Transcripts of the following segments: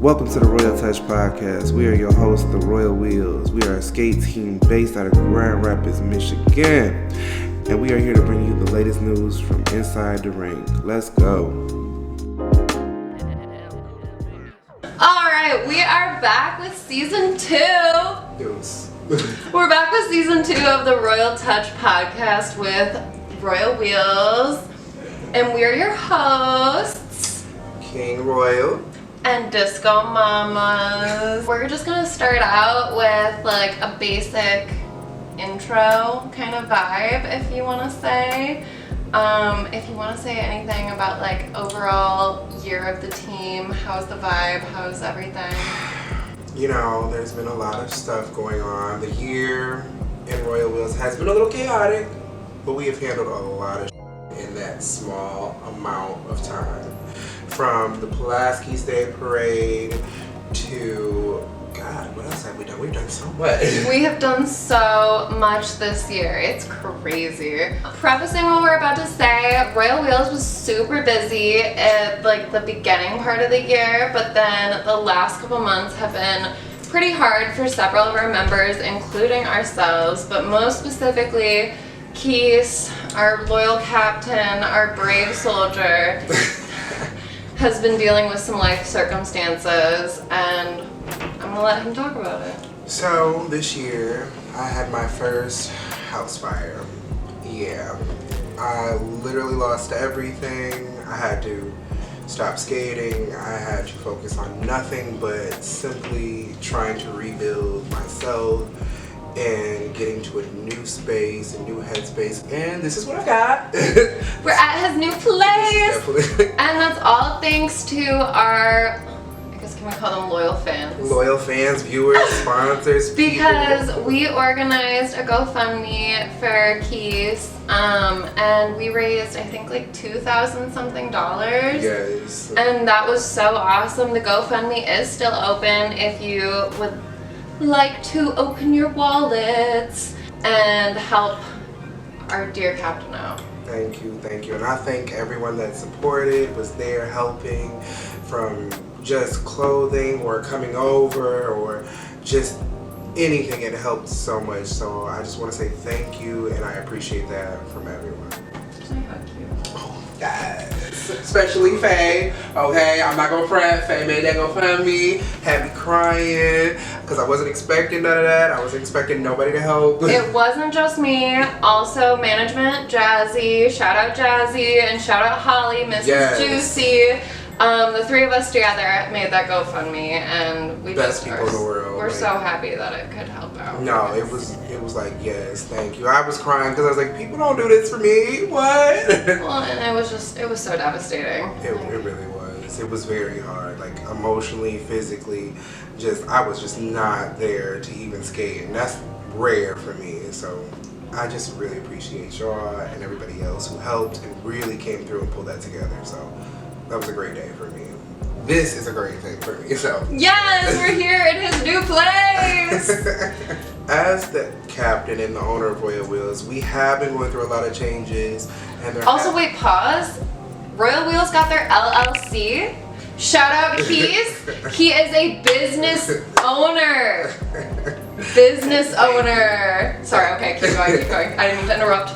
Welcome to the Royal Touch Podcast. We are your hosts, the Royal Wheels. We are a skate team based out of Grand Rapids, Michigan. And we are here to bring you the latest news from inside the ring. Let's go. Alright, we are back with season 2. We're back with season 2 of the Royal Touch Podcast with Royal Wheels. And we're your hosts, King Royal and Disco Mamas. We're just gonna start out with like a basic intro kind of vibe, if you want to say. If you want to say anything about like overall year of the team, how's the vibe, how's everything? You know, there's been a lot of stuff going on. The year in Royal Wheels has been a little chaotic, but we have handled a lot of in that small amount of time. From the Pulaski State Parade to, God, what else have we done? We've done so much. We have done so much this year. It's crazy. Prefacing what we're about to say, Royal Wheels was super busy at like the beginning part of the year, but then the last couple months have been pretty hard for several of our members, including ourselves, but most specifically, Keys, our loyal captain, our brave soldier, has been dealing with some life circumstances, and I'm gonna let him talk about it. So this year, I had my first house fire. Yeah, I literally lost everything. I had to stop skating. I had to focus on nothing but simply trying to rebuild myself and getting to a new space, a new headspace, and this is what I got. We're at his new place, and that's all thanks to our, I guess can we call them loyal fans? Loyal fans, viewers, sponsors, because people. We organized a GoFundMe for Keys, and we raised I think like $2,000 something. Yes. And that was so awesome. The GoFundMe is still open if you would like to open your wallets and help our dear captain out. Thank you. And I thank everyone that supported, was there helping, from just clothing or coming over or just anything. It helped so much. So I just want to say thank you, and I appreciate that from everyone. Thank you. Oh, yes. Especially Faye. Okay, I'm not gonna front. Faye made that GoFundMe. Had me crying because I wasn't expecting none of that. I wasn't expecting nobody to help. It wasn't just me. Also, management, Jazzy. Shout out Jazzy and shout out Holly, Mrs. Yes. Juicy. The three of us together made that GoFundMe, and we Best people in the world. We're so happy that it could help out. No, it was like, yes, thank you. I was crying because I was like, people don't do this for me. What? Well, and it was so devastating. It really was. It was very hard, like emotionally, physically. I was just not there to even skate, and that's rare for me. So I just really appreciate y'all and everybody else who helped and really came through and pulled that together. So that was a great day for me. This is a great thing for me. So yes, we're here in his new place. As the captain and the owner of Royal Wheels, we have been going through a lot of changes. And wait, pause. Royal Wheels got their LLC. Shout out Keys. He is a business owner. Business owner. Sorry, okay, keep going. I didn't mean to interrupt.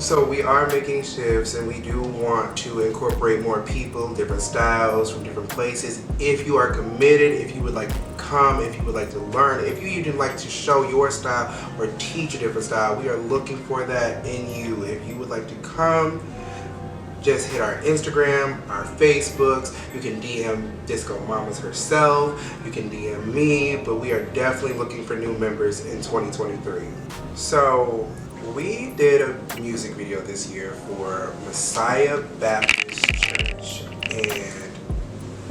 So we are making shifts, and we do want to incorporate more people, different styles from different places. If you are committed, if you would like to come, if you would like to learn, if you even like to show your style or teach a different style, we are looking for that in you. If you would like to come, just hit our Instagram, our Facebooks. You can DM Disco Mamas herself. You can DM me, but we are definitely looking for new members in 2023. So we did a music video this year for Messiah Baptist Church, and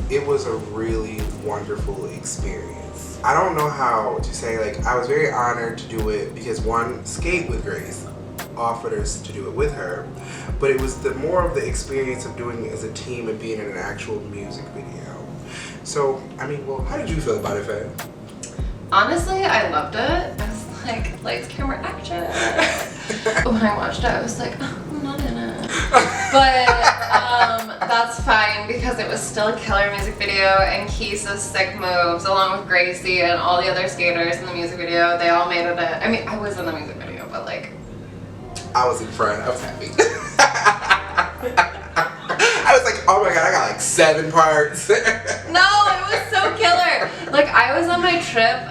it was a really wonderful experience. I don't know how to say, like, I was very honored to do it because one, Skate with Grace offered us to do it with her, but it was more of the experience of doing it as a team and being in an actual music video. So, I mean, well, how did you feel about it, Faye? Honestly, I loved it. I was like, lights, camera, action. When I watched it, I was like, oh, I'm not in it. But That's fine because it was still a killer music video, and Keis's sick moves along with Gracie and all the other skaters in the music video, they all made it. I mean, I was in the music video, but like... I was in front. I was happy. I was like, oh my god, I got like 7 parts. No, it was so killer. Like, I was on my trip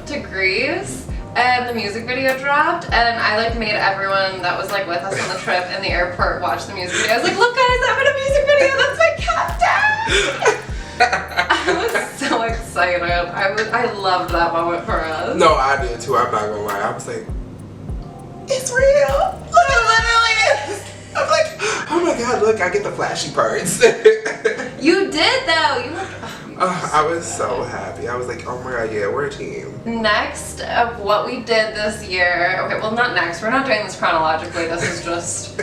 to Greece, and the music video dropped, and I like made everyone that was like with us on the trip in the airport watch the music video. I was like, look guys, I'm in a music video, that's my captain! I was so excited. I loved that moment for us. No, I did too, I'm not gonna lie. I was like, it's real! Look, it literally is! I'm like, oh my god, look, I get the flashy parts. You did though, you look... I was so happy. I was like, oh my god, yeah, we're a team. Next of what we did this year, okay, well not next, we're not doing this chronologically, this is just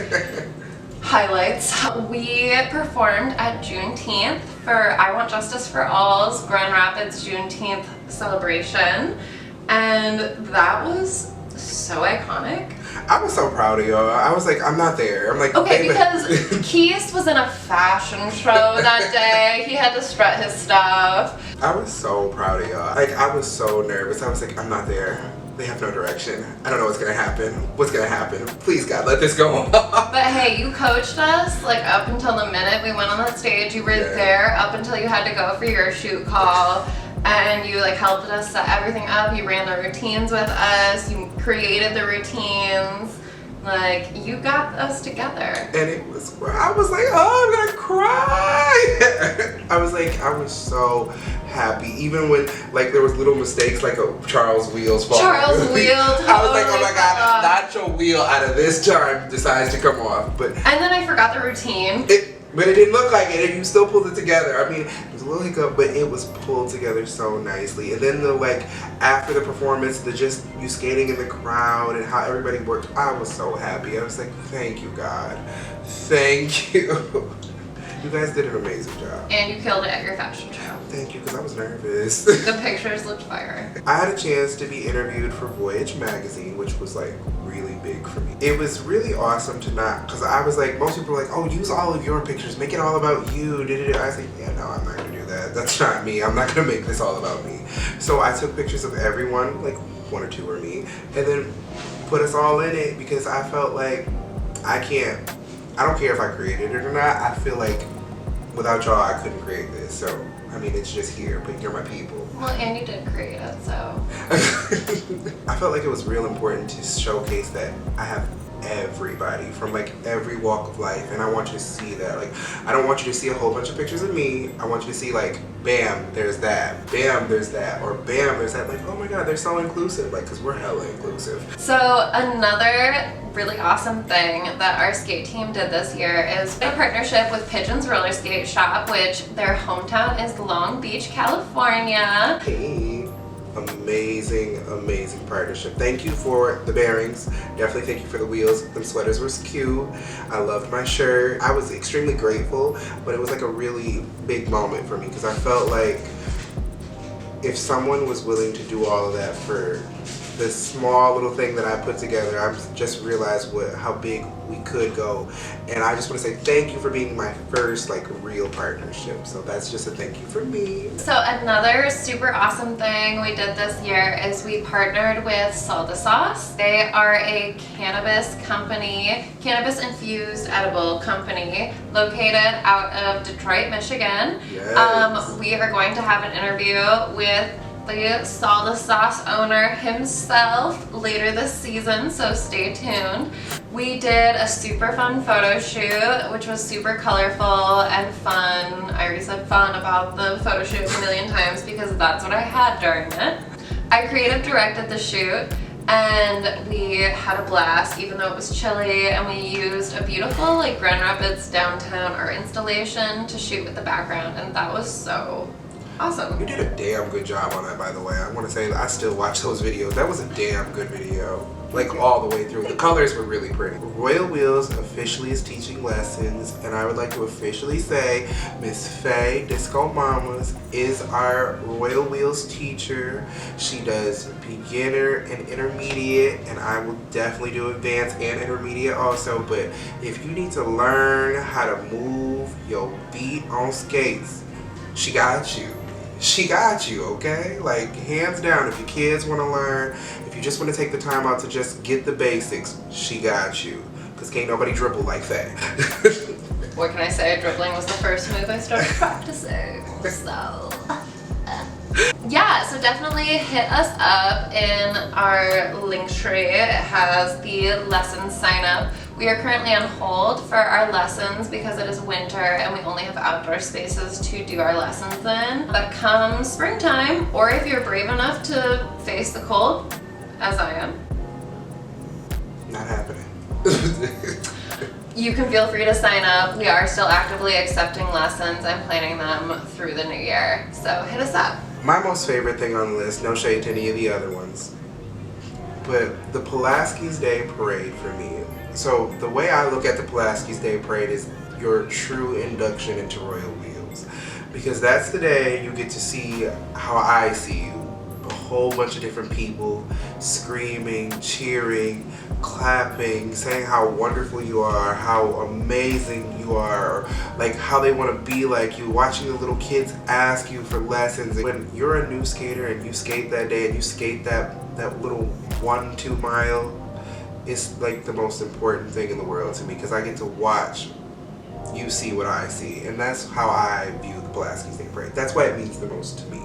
highlights. We performed at Juneteenth for I Want Justice for All's Grand Rapids Juneteenth celebration, and that was so iconic. I was so proud of y'all. I was like, I'm not there. I'm like, okay, baby. because Keith was in a fashion show that day. He had to strut his stuff. I was so proud of y'all. Like, I was so nervous. I was like, I'm not there. They have no direction. I don't know what's gonna happen. What's gonna happen? Please, God, let this go on. But hey, you coached us like up until the minute we went on that stage. You were there up until you had to go for your shoot call. And you like helped us set everything up. You ran the routines with us. You created the routines. Like, you got us together. And it was, I was like, oh, I'm gonna cry. I was so happy. Even when like there was little mistakes, like a Charles Wheels fall. Charles Wheel. I was like, oh my god, not your wheel out of this time decides to come off. But and then I forgot the routine. But it didn't look like it, and you still pulled it together. I mean, it was a little hiccup, but it was pulled together so nicely. And then the like after the performance, the just you skating in the crowd and how everybody worked, I was so happy. I was like, thank you, God, thank you. You guys did an amazing job. And you killed it at your fashion show. Thank you, because I was nervous. The pictures looked fire. I had a chance to be interviewed for Voyage magazine, which was like really big for me. It was really awesome to not, because I was like, most people were like, oh, use all of your pictures, make it all about you. I was like, yeah, no, I'm not gonna do that. That's not me. I'm not gonna make this all about me. So I took pictures of everyone, like 1 or 2 were me, and then put us all in it because I felt like I don't care if I created it or not. I feel like without y'all, I couldn't create this. So, I mean, it's just here, but you're my people. Well, and you did create it, so. I felt like it was real important to showcase that I have everybody from like every walk of life, and I want you to see that. Like, I don't want you to see a whole bunch of pictures of me. I want you to see like, bam, there's that, bam, there's that, or bam, there's that. Like, oh my god, they're so inclusive, like, because we're hella inclusive. So another really awesome thing that our skate team did this year is a partnership with Pigeons Roller Skate Shop, which their hometown is Long Beach, California. Hey. Amazing, amazing partnership. Thank you for the bearings. Definitely thank you for the wheels. Them sweaters were cute. I loved my shirt. I was extremely grateful, but it was like a really big moment for me because I felt like if someone was willing to do all of that for this small little thing that I put together, I just realized how big we could go. And I just want to say thank you for being my first like real partnership. So that's just a thank you for me. So another super awesome thing we did this year is we partnered with Salda Sauce. They are a cannabis company, cannabis infused edible company located out of Detroit, Michigan. Yes. We are going to have an interview with the Salda Sauce owner himself later this season, so stay tuned. We did a super fun photo shoot, which was super colorful and fun. I already said fun about the photo shoot a million times because that's what I had during it. I creative directed the shoot, and we had a blast even though it was chilly, and we used a beautiful like Grand Rapids downtown art installation to shoot with the background, and that was so awesome. You did a damn good job on that, by the way. I want to say that I still watch those videos. That was a damn good video. like all the way through. The colors were really pretty. Royal Wheels officially is teaching lessons, and I would like to officially say Miss Faye Disco Mamas is our Royal Wheels teacher. She does beginner and intermediate, and I will definitely do advanced and intermediate also. But if you need to learn how to move your feet on skates, she got you. She got you, okay? Like, hands down, if your kids want to learn, if you just want to take the time out to just get the basics, she got you. Because can't nobody dribble like that. What can I say? Dribbling was the first move I started practicing, so... Yeah, so definitely hit us up in our link tree. It has the lesson sign up. We are currently on hold for our lessons because it is winter and we only have outdoor spaces to do our lessons in. But come springtime, or if you're brave enough to face the cold, as I am, Not happening. you can feel free to sign up. We are still actively accepting lessons and planning them through the new year. So hit us up. My most favorite thing on the list, no shade to any of the other ones, but the Pulaski's Day Parade for me. So the way I look at the Pulaski's Day Parade is your true induction into Royal Wheels. Because that's the day you get to see how I see you. A whole bunch of different people screaming, cheering, clapping, saying how wonderful you are, how amazing you are, like how they want to be like you, watching the little kids ask you for lessons. When you're a new skater and you skate that day and you skate that little 1-2 mile, it's like the most important thing in the world to me because I get to watch you see what I see, and that's how I view the Pulaski's Day Parade. That's why it means the most to me.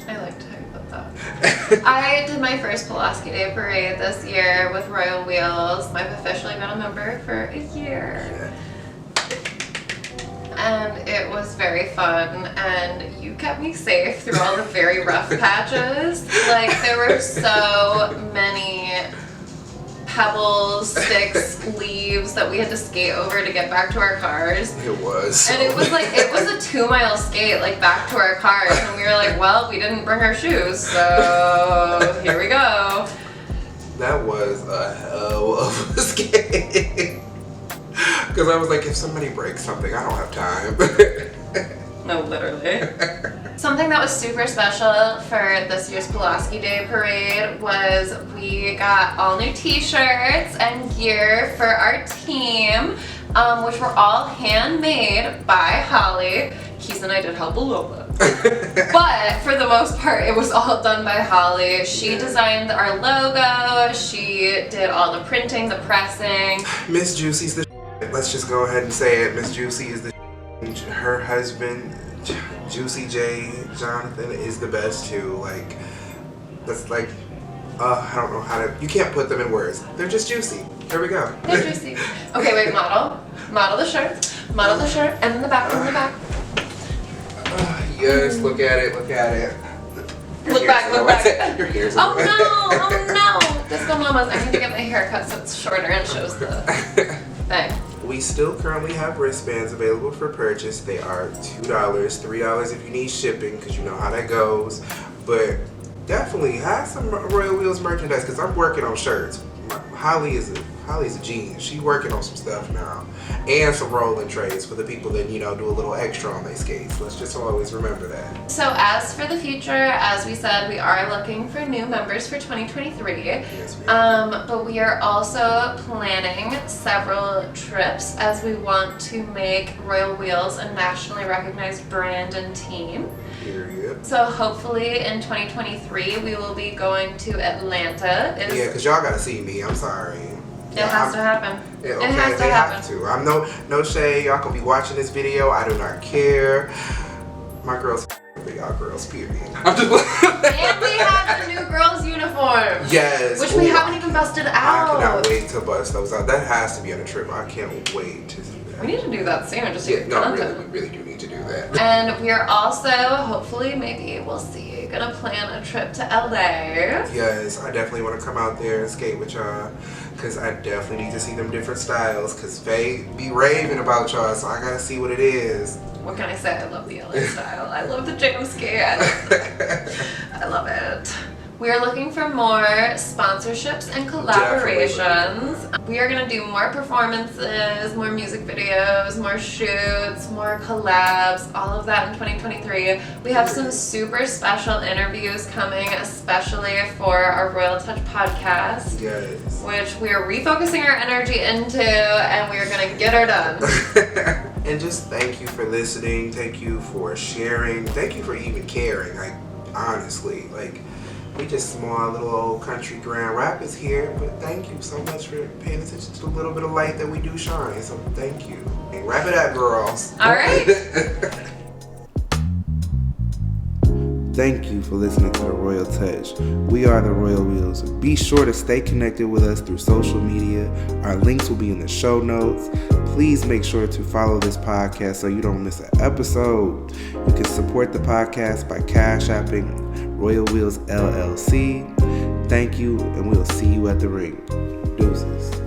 I liked how you put that. I did my first Pulaski Day Parade this year with Royal Wheels. I've officially been a member for a year. And it was very fun, and you kept me safe through all the very rough patches. Like, there were so many pebbles, sticks, leaves that we had to skate over to get back to our cars. It was. And it was a 2-mile skate, like, back to our cars, and we were like, well, we didn't bring our shoes, so here we go. That was a hell of a skate. Because I was like, if somebody breaks something, I don't have time. No, literally. Something that was super special for this year's Pulaski Day Parade was we got all new t-shirts and gear for our team, which were all handmade by Holly. Keith and I did help a little bit. But for the most part, it was all done by Holly. She designed our logo, she did all the printing, the pressing. Miss Juicy's the shit. Let's just go ahead and say it. Miss Juicy is the shit. Her husband, Juicy J. Jonathan, is the best too. Like, that's like, I don't know how to, you can't put them in words. They're just juicy. Here we go. They're juicy. Okay, wait, model the shirt, and in the back, Yes, look at it. Look back. Your hair's Oh no, Disco Mamas, I need to get my hair cut so it's shorter and shows the thing. We still currently have wristbands available for purchase. They are $2, $3 if you need shipping, because you know how that goes. But definitely have some Royal Wheels merchandise, because I'm working on shirts. Holly's a genius. She's working on some stuff now. And some rolling trays for the people that, you know, do a little extra on their skates. Let's just always remember that. So as for the future, as we said, we are looking for new members for 2023. Yes, ma'am. But we are also planning several trips as we want to make Royal Wheels a nationally recognized brand and team. Period. So hopefully in 2023 we will be going to Atlanta. Yeah, because y'all got to see me. I'm sorry. It has to happen. Yeah, It has to they happen. have to. I'm no shade. Y'all can be watching this video. I do not care. My girls for y'all girls, period. I'm just And we have the new girls' uniforms. Yes. Which we haven't even busted out. I cannot wait to bust those out. That has to be on a trip. I can't wait to see that. We need to do that soon, just to get No, content. we really do need to do that. And we are also, hopefully, maybe, we'll see, gonna plan a trip to LA. Yes, I definitely want to come out there and skate with y'all, because I definitely need to see them different styles, because Faye be raving about y'all, so I gotta see what it is. What can I say? I love the LA style. I love the jam skate. I love it. We are looking for more sponsorships and collaborations. We are going to do more performances, more music videos, more shoots, more collabs, all of that in 2023. We have some super special interviews coming, especially for our Royal Touch podcast. Yes. Which we are refocusing our energy into, and we are going to get her done. And just thank you for listening. Thank you for sharing. Thank you for even caring. Like, honestly, like, we just small little old country Grand Rapids here, but thank you so much for paying attention to the little bit of light that we do shine. So thank you. And wrap it up, girls. All right. Thank you for listening to The Royal Touch. We are the Royal Wheels. Be sure to stay connected with us through social media. Our links will be in the show notes. Please make sure to follow this podcast so you don't miss an episode. You can support the podcast by Cash Apping Royal Wheels LLC. Thank you, and we'll see you at the ring. Deuces.